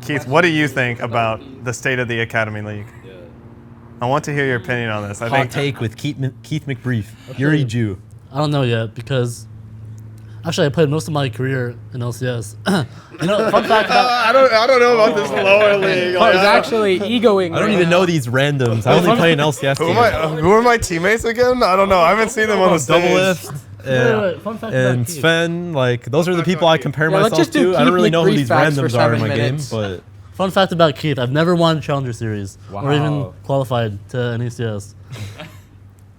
Keith, what do you think about the state of the Academy League? Yeah. I want to hear your opinion on this. Hot take with Keith McBrief. Yuri Jew. I don't know yet because actually I played most of my career in LCS. Fun fact about I don't know about this lower league. He's actually egoing. I don't even know these randoms. I only play in LCS. Who are my teammates again? I don't know. I haven't seen them on the stage. Double Lift. Fun fact And about Keith. Sven, like those are the people I compare let's myself just do to. I don't Keith really know who McBrief these facts for randoms are in 7 my minutes. game, but Fun fact about Keith: I've never won Challenger Series or Wow. even qualified to an ACS.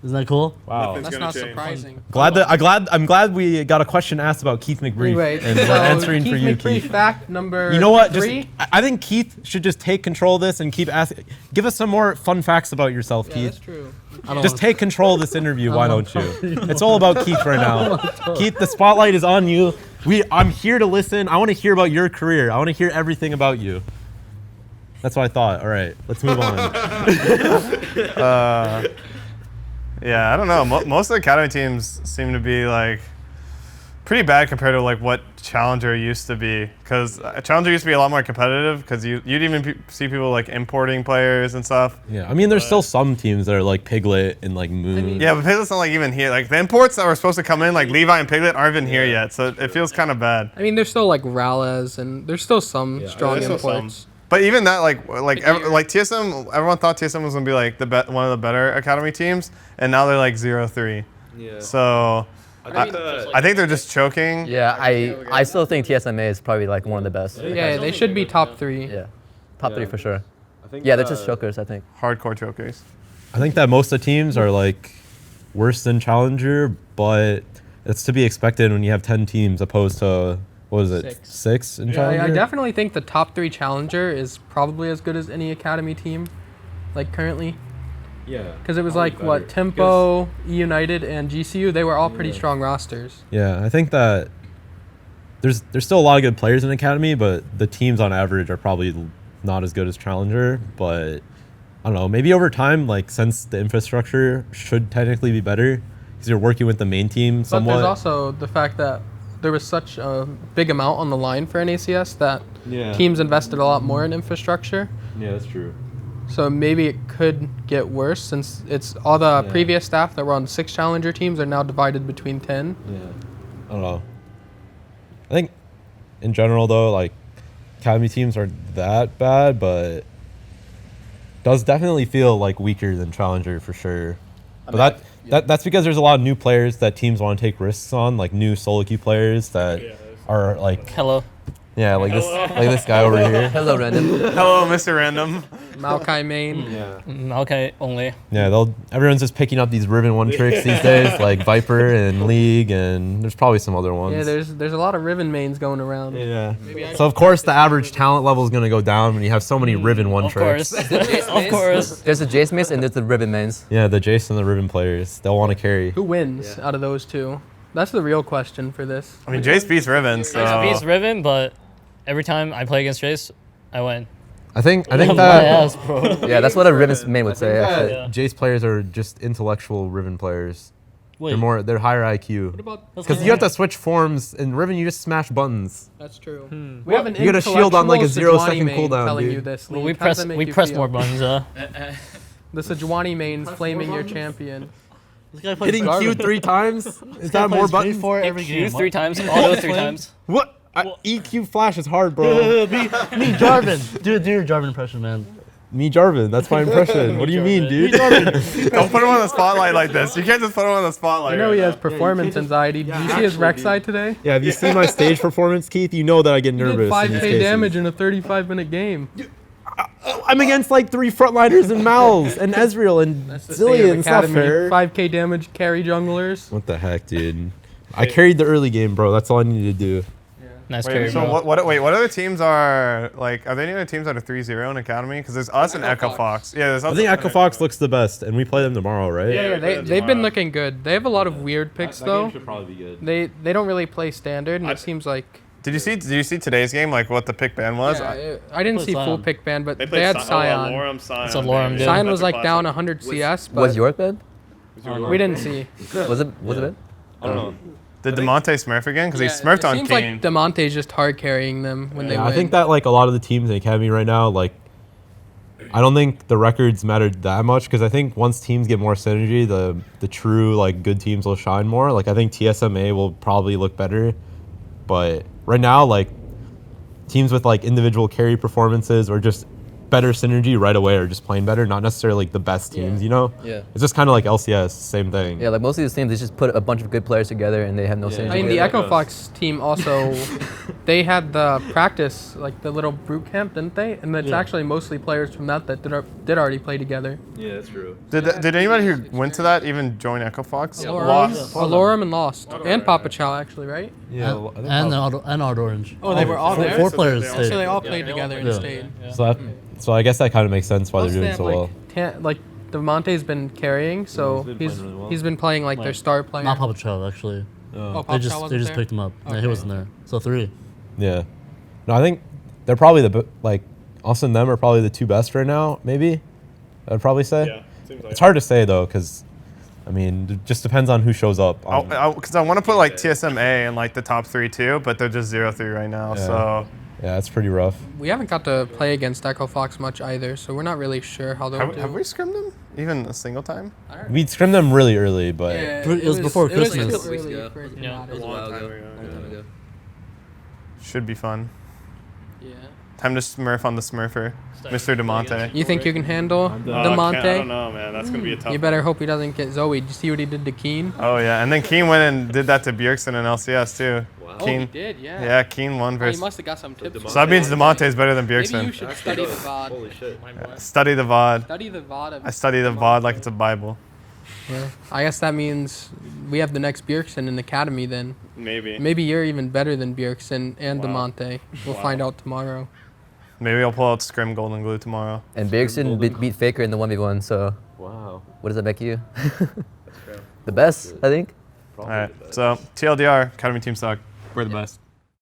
Isn't that cool? wow. That's not surprising. I'm glad we got a question asked about Keith McBrief, Anyway, and we're answering for you, McBrief Keith. fact number You know what? 3. I think Keith should just take control of this and keep asking. Give us some more fun facts about yourself, Yeah, Keith. that's true. Just take control of this interview, why don't you? It's all about Keith right now. Keith, the spotlight is on you. I'm here to listen. I want to hear about your career. I want to hear everything about you. That's what I thought. All right, let's move on. Yeah, I don't know. Most of the Academy teams seem to be like pretty bad compared to like what Challenger used to be. Because Challenger used to be a lot more competitive. Because you'd even see people like importing players and stuff. Yeah, I mean, there's still some teams that are like Piglet and like Moon. Yeah, but Piglet's not like even here. Like the imports that were supposed to come in, like Levi and Piglet, aren't even here yet. So it feels kind of bad. I mean, there's still like Ralez, and there's still some strong there's still imports. But even that, like TSM, everyone thought TSM was gonna be like one of the better Academy teams, and now they're like 0-3. Yeah. So I think they're just choking. Yeah, I still think TSMA is probably like one of the best. Yeah, they should be top 3. Yeah, top 3 for sure. Yeah, they're just chokers, I think. Hardcore chokers. I think that most of the teams are like worse than Challenger, but it's to be expected when you have 10 teams opposed to, what was it, 6 in Challenger? I definitely think the top 3 Challenger is probably as good as any Academy team, like currently. Yeah. Because it was like, what, Tempo, E United, and GCU, they were all pretty strong rosters. Yeah, I think that there's still a lot of good players in Academy, but the teams on average are probably not as good as Challenger. But I don't know, maybe over time, like since the infrastructure should technically be better, because you're working with the main team somewhat. But there's also the fact that there was such a big amount on the line for NACS that teams invested a lot more in infrastructure. Yeah, that's true. So maybe it could get worse since it's all the previous staff that were on 6 Challenger teams are now divided between 10. Yeah, I don't know. I think in general though, like Academy teams aren't that bad, but does definitely feel like weaker than Challenger for sure. But that's because there's a lot of new players that teams want to take risks on, like new solo queue players that are like like this guy over here. Hello, Random. Hello, Mr. Random. Maokai main. Okay, only. Yeah, everyone's just picking up these Riven 1 tricks these days, like Viper and League, and there's probably some other ones. Yeah, there's a lot of Riven mains going around. Yeah. So of course the average talent level is gonna go down when you have so many Riven 1 tricks. Of course. There's the Jace mains and there's the Ribbon mains. Yeah, the Jace and the Riven players, they'll want to carry. Who wins out of those 2? That's the real question for this. I mean, Jace beats Riven, so. Jace beats Riven, but every time I play against Jace, I win. I think My that ass, bro. Yeah, that's what a Ribbon main would say. Actually. Jace players are just intellectual Riven players. Wait, They're higher IQ. About Because you have to switch forms. In Riven, you just smash buttons. That's true. We have an You get a shield on, like, a intellectual 0-second Sejuani main cooldown, telling dude. you this. Well, Lee. we How does that make you press feel? more buttons. The Sejuani main's flaming your champion. this guy plays Hitting garbage. Q 3 times? Is This that guy more plays buttons? V4 every game. Q 3 times, auto 3 times. What? EQ flash is hard, bro. me Jarvan. Do your Jarvan impression, man. Me Jarvan, that's my impression. What do you mean, dude? Don't put him on the spotlight like this. You can't just put him on the spotlight. I know he has performance anxiety. Did you see his rec side today? Yeah, have you seen my stage performance, Keith? You know that I get He did nervous. in these 5k cases. damage in a 35-minute game. I'm against like 3 frontliners and Mal's and Ezreal and Zillion and stuff. 5k damage carry junglers. What the heck, dude? I carried the early game, bro. That's all I needed to do. Nice Wait, carry, so bro. what other teams are, like, are there any other teams that are 3-0 in Academy? Because there's us and Echo Fox. Yeah, there's us. I think Echo Fox looks the best, and we play them tomorrow, right? Yeah, they've been looking good. They have a lot of weird picks though. should probably be good. They don't really play standard, and it seems like. Did you see today's game, like what the pick ban was? Yeah, I didn't see full Scion. pick ban, but they had Scion. It's a Lorem, dude. Scion was like down 100 CS, but Was York bad? we didn't see. Was it bad? I don't know. Did DeMonte smurf again? Because he Yeah, smurfed on It seems Kane. like DeMonte's just hard carrying them when they Yeah, win. I think that like a lot of the teams in Academy right now, like, I don't think the records matter that much because I think once teams get more synergy, the true like good teams will shine more. Like I think TSMA will probably look better, but right now like teams with like individual carry performances or just better synergy right away are just playing better, not necessarily like the best teams, Yeah. you know? Yeah. It's just kind of like LCS, same thing. Yeah, like most of these teams, they just put a bunch of good players together and they have no synergy. I mean, the Yeah, Echo that Fox team also, they had the practice, like the little boot camp, didn't they? And it's actually mostly players from that did already play together. Yeah, that's true. Did anybody who went to that even join Echo Fox? Alorum and Lost. And Papa Chow, actually, right? Yeah, And Art Orange. Oh, they were all there? Four So players they all- stayed. So they all played together and Yeah. stayed. so I guess that kind of makes sense why Plus they're they doing have, so well. like DeMonte's been carrying, so he's been he's playing really well. he's been playing like their star player. Not Papa Chow, actually. Oh, They Papa Chow just wasn't there? picked him up. Yeah, he Okay. wasn't there. So 3. Yeah. No, I think they're probably like us and them are probably the 2 best right now. Maybe I'd probably say. It's hard to say though, because I mean, it just depends on who shows up. Because I want to put like TSMA in like the top 3 too, but they're just 0-3 right now. Yeah. So Yeah, it's pretty rough. We haven't got to play against Echo Fox much either, so we're not really sure how they'll do. have we scrimmed them even a single time? We scrimmed them really early, but It was before Christmas. too early for it to Yeah. matter. It was a while ago. Should be fun. Yeah. Time to smurf on the smurfer, Mr. DeMonte. You think you can handle I don't DeMonte? know, man. That's gonna be a tough. You better hope he doesn't get Zoe. Did you see what he did to Keen? Oh yeah, and then Keen went and did that to Bjergsen in LCS too. Oh, he did, yeah. Yeah, Keen won Oh, he versus. must have got some tips. So that means DeMonte is better than Maybe you Bjergsen. should study the VOD. Study the VOD. Study the VOD. I study the VOD like it's a Bible. Yeah. I guess that means we have the next Bjergsen in Academy then. Maybe. Maybe you're even better than Bjergsen and Wow. DeMonte. We'll find out tomorrow. Maybe I'll pull out Scrim Goldenglue tomorrow. And Bjergsen beat Faker in the 1v1, so wow. what does that make you? The best, I think. All right. So TLDR, Academy Team Stock. We're the best.